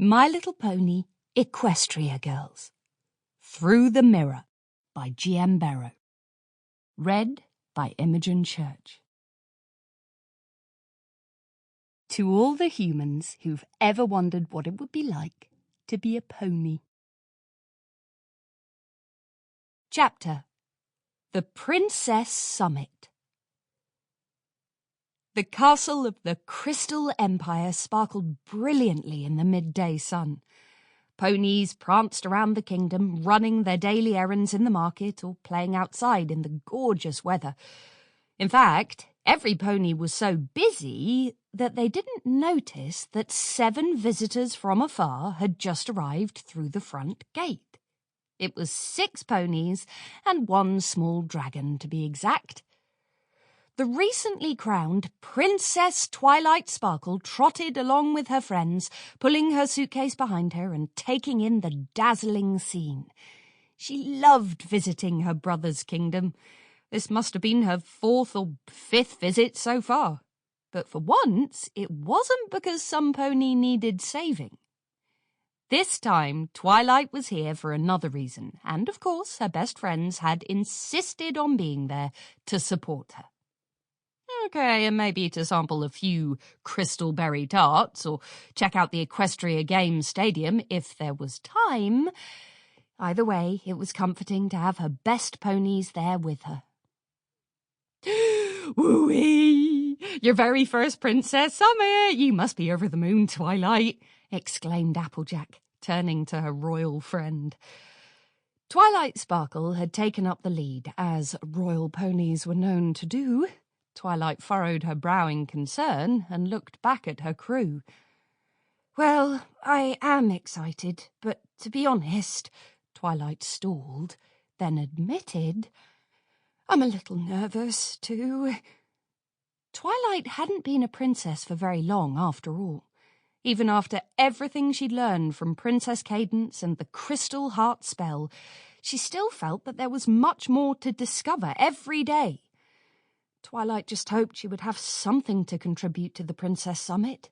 My Little Pony Equestria Girls. Through the Mirror by G.M. Berrow. Read by Imogen Church. To all the humans who've ever wondered what it would be like to be a pony. Chapter: The Princess Summit. The castle of the Crystal Empire sparkled brilliantly in the midday sun. Ponies pranced around the kingdom, running their daily errands in the market or playing outside in the gorgeous weather. In fact, every pony was so busy that they didn't notice that 7 visitors from afar had just arrived through the front gate. It was 6 ponies and 1 small dragon, to be exact. The recently crowned Princess Twilight Sparkle trotted along with her friends, pulling her suitcase behind her and taking in the dazzling scene. She loved visiting her brother's kingdom. This must have been her 4th or 5th visit so far. But for once, it wasn't because some pony needed saving. This time, Twilight was here for another reason, and of course her best friends had insisted on being there to support her. Okay, and maybe to sample a few crystal berry tarts or check out the Equestria Games Stadium if there was time. Either way, it was comforting to have her best ponies there with her. Woo-wee! Your very first Princess Summit! You must be over the moon, Twilight, exclaimed Applejack, turning to her royal friend. Twilight Sparkle had taken up the lead, as royal ponies were known to do. Twilight furrowed her brow in concern and looked back at her crew. Well, I am excited, but to be honest, Twilight stalled, then admitted, I'm a little nervous, too. Twilight hadn't been a princess for very long, after all. Even after everything she'd learned from Princess Cadence and the Crystal Heart spell, she still felt that there was much more to discover every day. Twilight just hoped she would have something to contribute to the Princess Summit.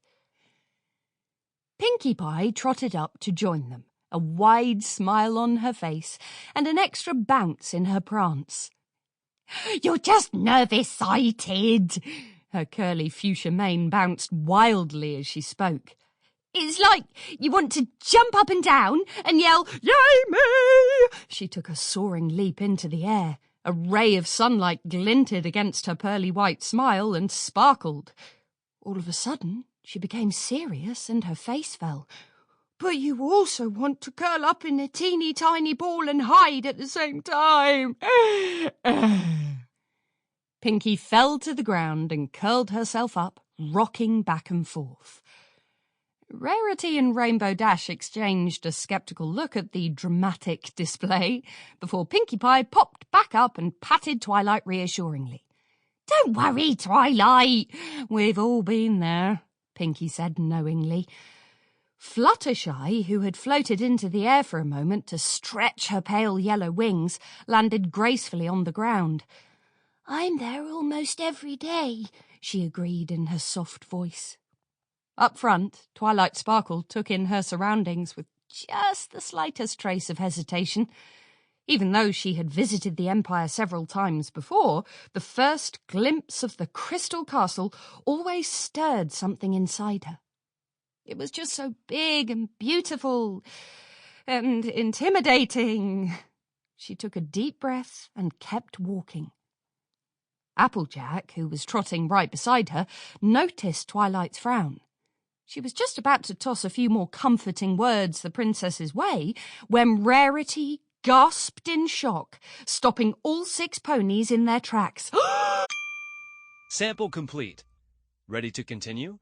Pinkie Pie trotted up to join them, a wide smile on her face and an extra bounce in her prance. You're just nervous-sighted. Her curly fuchsia mane bounced wildly as she spoke. It's like you want to jump up and down and yell, "Yay me!" She took a soaring leap into the air. A ray of sunlight glinted against her pearly white smile and sparkled. All of a sudden, she became serious and her face fell. But you also want to curl up in a teeny tiny ball and hide at the same time. Pinkie fell to the ground and curled herself up, rocking back and forth. Rarity and Rainbow Dash exchanged a sceptical look at the dramatic display before Pinkie Pie popped back up and patted Twilight reassuringly. Don't worry, Twilight. We've all been there, Pinkie said knowingly. Fluttershy, who had floated into the air for a moment to stretch her pale yellow wings, landed gracefully on the ground. I'm there almost every day, she agreed in her soft voice. Up front, Twilight Sparkle took in her surroundings with just the slightest trace of hesitation. Even though she had visited the Empire several times before, the first glimpse of the Crystal Castle always stirred something inside her. It was just so big and beautiful and intimidating. She took a deep breath and kept walking. Applejack, who was trotting right beside her, noticed Twilight's frown. She was just about to toss a few more comforting words the princess's way when Rarity gasped in shock, stopping all 6 ponies in their tracks. Sample complete. Ready to continue?